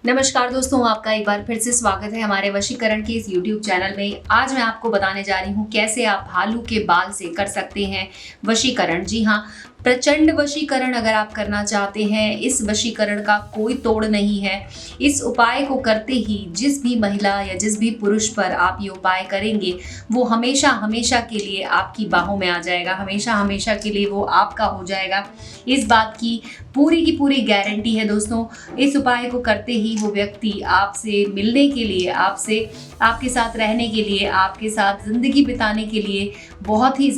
नमस्कार दोस्तों, आपका एक बार फिर से स्वागत है हमारे वशीकरण के इस YouTube चैनल में। आज मैं आपको बताने जा रही हूँ कैसे आप भालू के बाल से कर सकते हैं वशीकरण। जी हाँ, प्रचंड वशीकरण अगर आप करना चाहते हैं, इस वशीकरण का कोई तोड़ नहीं है। इस उपाय को करते ही जिस भी महिला या जिस भी पुरुष पर आप ये उपाय करेंगे, वो हमेशा हमेशा के लिए आपकी बाहों में आ जाएगा, हमेशा हमेशा के लिए वो आपका हो जाएगा। इस बात की पूरी गारंटी है दोस्तों। इस उपाय को करते ही वो व्यक्ति आपसे मिलने के लिए, आपसे आपके साथ रहने के लिए, आपके साथ ज़िंदगी बिताने के लिए बहुत ही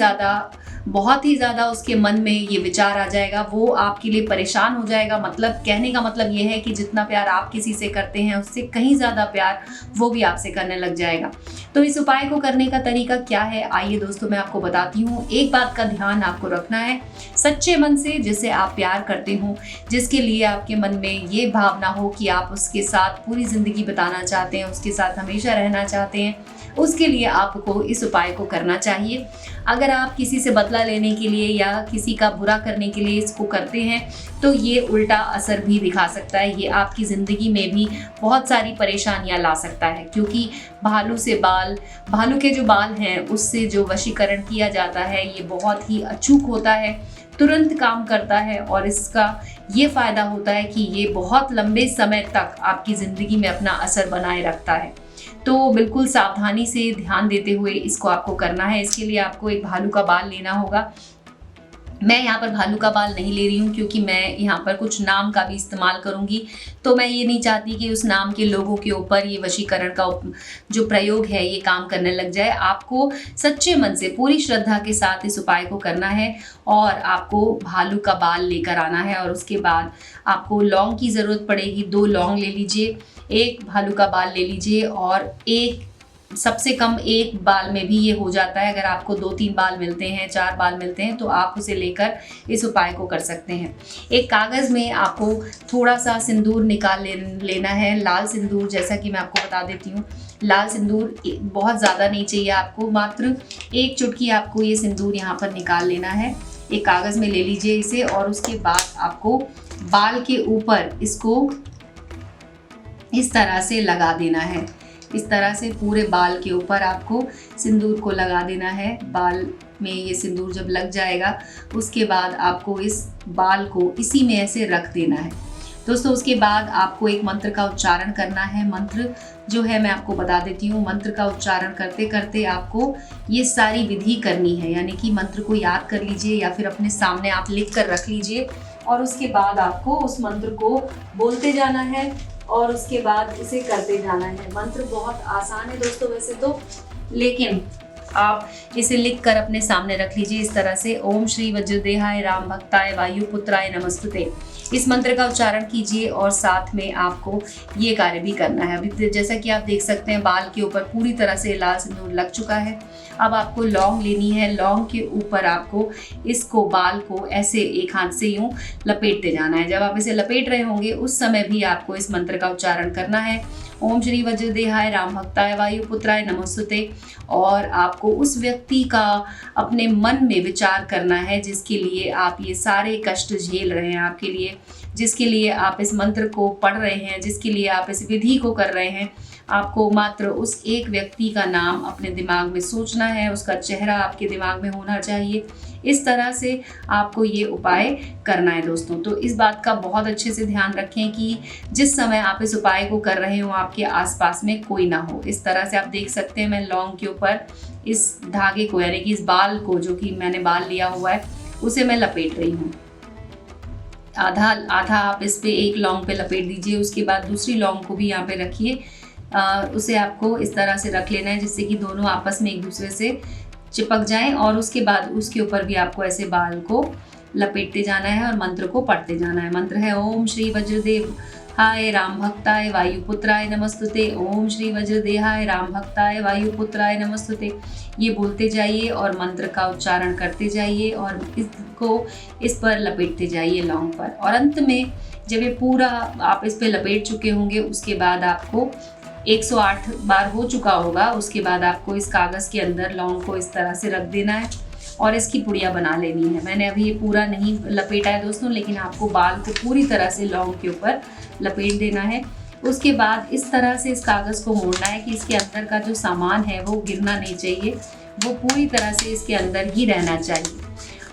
ज़्यादा उसके मन में ये विचार आ जाएगा। वो आपके लिए परेशान हो जाएगा। मतलब कहने का मतलब ये है कि जितना प्यार आप किसी से करते हैं, उससे कहीं ज़्यादा प्यार वो भी आपसे करने लग जाएगा। तो इस उपाय को करने का तरीका क्या है, आइए दोस्तों मैं आपको बताती हूँ। एक बात का ध्यान आपको रखना है, सच्चे मन से जिसे आप प्यार करते हो, जिसके लिए आपके मन में ये भावना हो कि आप उसके साथ पूरी ज़िंदगी बिताना चाहते हैं, उसके साथ हमेशा रहना चाहते हैं, उसके लिए आपको इस उपाय को करना चाहिए। अगर आप किसी से बदला लेने के लिए या किसी का बुरा करने के लिए इसको करते हैं, तो ये उल्टा असर भी दिखा सकता है। ये आपकी ज़िंदगी में भी बहुत सारी परेशानियां ला सकता है, क्योंकि भालू के जो बाल हैं उससे जो वशीकरण किया जाता है, ये बहुत ही अचूक होता है, तुरंत काम करता है। और इसका ये फ़ायदा होता है कि ये बहुत लंबे समय तक आपकी ज़िंदगी में अपना असर बनाए रखता है। तो बिल्कुल सावधानी से ध्यान देते हुए इसको आपको करना है। इसके लिए आपको एक भालू का बाल लेना होगा। मैं यहाँ पर भालू का बाल नहीं ले रही हूँ, क्योंकि मैं यहाँ पर कुछ नाम का भी इस्तेमाल करूँगी। तो मैं ये नहीं चाहती कि उस नाम के लोगों के ऊपर ये वशीकरण का जो प्रयोग है ये काम करने लग जाए। आपको सच्चे मन से पूरी श्रद्धा के साथ इस उपाय को करना है और आपको भालू का बाल लेकर आना है। और उसके बाद आपको लौंग की ज़रूरत पड़ेगी। 2 लौंग ले लीजिए, एक भालू का बाल ले लीजिए, और सबसे कम 1 बाल में भी ये हो जाता है। अगर आपको 2-3 बाल मिलते हैं, 4 बाल मिलते हैं, तो आप उसे लेकर इस उपाय को कर सकते हैं। एक कागज़ में आपको थोड़ा सा सिंदूर निकाल लेना है, लाल सिंदूर। जैसा कि मैं आपको बता देती हूँ, लाल सिंदूर बहुत ज़्यादा नहीं चाहिए आपको, मात्र 1 चुटकी आपको ये सिंदूर यहाँ पर निकाल लेना है। एक कागज़ में ले लीजिए इसे, और उसके बाद आपको बाल के ऊपर इसको इस तरह से लगा देना है। इस तरह से पूरे बाल के ऊपर आपको सिंदूर को लगा देना है। बाल में ये सिंदूर जब लग जाएगा, उसके बाद आपको इस बाल को इसी में ऐसे रख देना है दोस्तों। उसके बाद आपको एक मंत्र का उच्चारण करना है। मंत्र जो है मैं आपको बता देती हूँ। मंत्र का उच्चारण करते करते आपको ये सारी विधि करनी है, यानी कि मंत्र को याद कर लीजिए या फिर अपने सामने आप लिख कर रख लीजिए, और उसके बाद आपको उस मंत्र को बोलते जाना है और उसके बाद इसे करते जाना है। मंत्र बहुत आसान है दोस्तों वैसे तो, लेकिन आप इसे लिख कर अपने सामने रख लीजिए इस तरह से। ओम श्री वज्रदेहाय राम भक्ताय वायुपुत्राय नमस्तुते। इस मंत्र का उच्चारण कीजिए और साथ में आपको ये कार्य भी करना है। अभी जैसा कि आप देख सकते हैं, बाल के ऊपर पूरी तरह से लाल सिंदूर लग चुका है। अब आपको लौंग लेनी है। लौंग के ऊपर आपको इसको, बाल को ऐसे एक हाथ से यूं लपेटते जाना है। जब आप इसे लपेट रहे होंगे उस समय भी आपको इस मंत्र का उच्चारण करना है। ओम श्री वज्रदेहाय राम भक्ताय वायुपुत्राय नमस्तुते। और आपको उस व्यक्ति का अपने मन में विचार करना है जिसके लिए आप ये सारे कष्ट झेल रहे हैं, आपके लिए जिसके लिए आप इस मंत्र को पढ़ रहे हैं, जिसके लिए आप इस विधि को कर रहे हैं। आपको मात्र उस एक व्यक्ति का नाम अपने दिमाग में सोचना है, उसका चेहरा आपके दिमाग में होना चाहिए। इस तरह से आपको ये उपाय करना है दोस्तों। तो इस बात का बहुत अच्छे से ध्यान रखें कि जिस समय आप इस उपाय को कर रहे हो, आपके आसपास में कोई ना हो। इस तरह से आप देख सकते हैं, मैं लौंग के ऊपर इस धागे को, यानी कि इस बाल को, जो कि मैंने बाल लिया हुआ है, उसे मैं लपेट रही हूँ। आधा आप इस पे एक लौंग पे लपेट दीजिए। उसके बाद दूसरी लौंग को भी यहाँ पे रखिए। उसे आपको इस तरह से रख लेना है जिससे कि दोनों आपस में एक दूसरे से चिपक जाएं, और उसके बाद उसके ऊपर भी आपको ऐसे बाल को लपेटते जाना है और मंत्र को पढ़ते जाना है। मंत्र है ओम श्री वज्रदेहाय राम भक्ताय वायुपुत्राय नमस्तुते। ओम श्री वज्रदेहाय राम भक्ताय वायुपुत्राय नमस्तुते। ये बोलते जाइए और मंत्र का उच्चारण करते जाइए और इसको इस पर लपेटते जाइए लौंग पर। और अंत में जब ये पूरा आप इस पर लपेट चुके होंगे, उसके बाद आपको 108 बार हो चुका होगा, उसके बाद आपको इस कागज़ के अंदर लौंग को इस तरह से रख देना है और इसकी पुड़िया बना लेनी है। मैंने अभी ये पूरा नहीं लपेटा है दोस्तों, लेकिन आपको बाल को पूरी तरह से लौंग के ऊपर लपेट देना है। उसके बाद इस तरह से इस कागज़ को मोड़ना है कि इसके अंदर का जो सामान है वो गिरना नहीं चाहिए, वो पूरी तरह से इसके अंदर ही रहना चाहिए।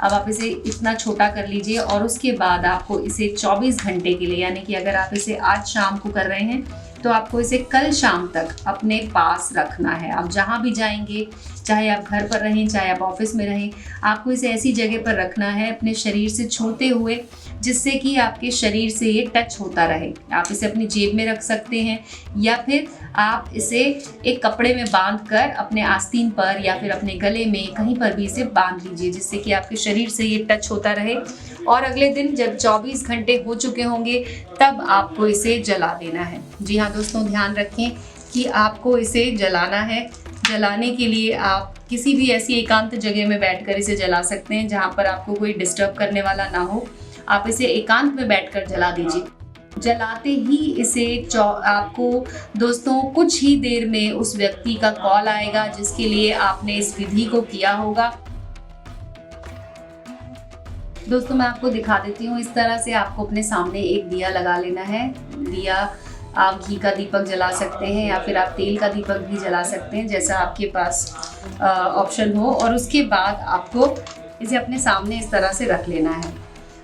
अब आप इसे इतना छोटा कर लीजिए और उसके बाद आपको इसे 24 घंटे के लिए, यानी कि अगर आप इसे आज शाम को कर रहे हैं तो आपको इसे कल शाम तक अपने पास रखना है। आप जहाँ भी जाएंगे, चाहे आप घर पर रहें चाहे आप ऑफिस में रहें, आपको इसे ऐसी जगह पर रखना है अपने शरीर से छूते हुए जिससे कि आपके शरीर से ये टच होता रहे। आप इसे अपनी जेब में रख सकते हैं या फिर आप इसे एक कपड़े में बांध कर अपने आस्तीन पर या फिर अपने गले में कहीं पर भी इसे बांध लीजिए जिससे कि आपके शरीर से ये टच होता रहे। और अगले दिन जब 24 घंटे हो चुके होंगे तब आपको इसे जला देना है। जी हाँ दोस्तों, ध्यान रखें कि आपको इसे जलाना है। जलाने के लिए आप किसी भी ऐसी एकांत जगह में बैठकर इसे जला सकते हैं जहाँ पर आपको कोई डिस्टर्ब करने वाला ना हो। आप इसे एकांत में बैठकर जला दीजिए। जलाते ही इसे आपको दोस्तों कुछ ही देर में उस व्यक्ति का कॉल आएगा जिसके लिए आपने इस विधि को किया होगा। दोस्तों मैं आपको दिखा देती हूँ। इस तरह से आपको अपने सामने एक दिया लगा लेना है। दिया आप घी का दीपक जला सकते हैं या फिर आप तेल का दीपक भी जला सकते हैं, जैसा आपके पास ऑप्शन हो। और उसके बाद आपको इसे अपने सामने इस तरह से रख लेना है।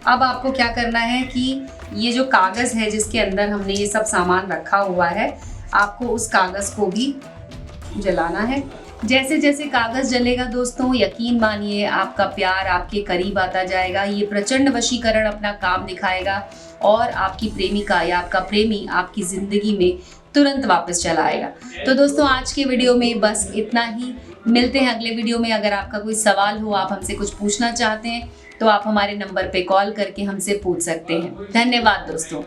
अब आपको क्या करना है कि ये जो कागज़ है जिसके अंदर हमने ये सब सामान रखा हुआ है, आपको उस कागज़ को भी जलाना है। जैसे जैसे कागज़ जलेगा दोस्तों, यकीन मानिए आपका प्यार आपके करीब आता जाएगा। ये प्रचंड वशीकरण अपना काम दिखाएगा और आपकी प्रेमिका या आपका प्रेमी आपकी ज़िंदगी में तुरंत वापस चला आएगा। तो दोस्तों आज के वीडियो में बस इतना ही। मिलते हैं अगले वीडियो में। अगर आपका कोई सवाल हो, आप हमसे कुछ पूछना चाहते हैं तो आप हमारे नंबर पे कॉल करके हमसे पूछ सकते हैं। धन्यवाद दोस्तों।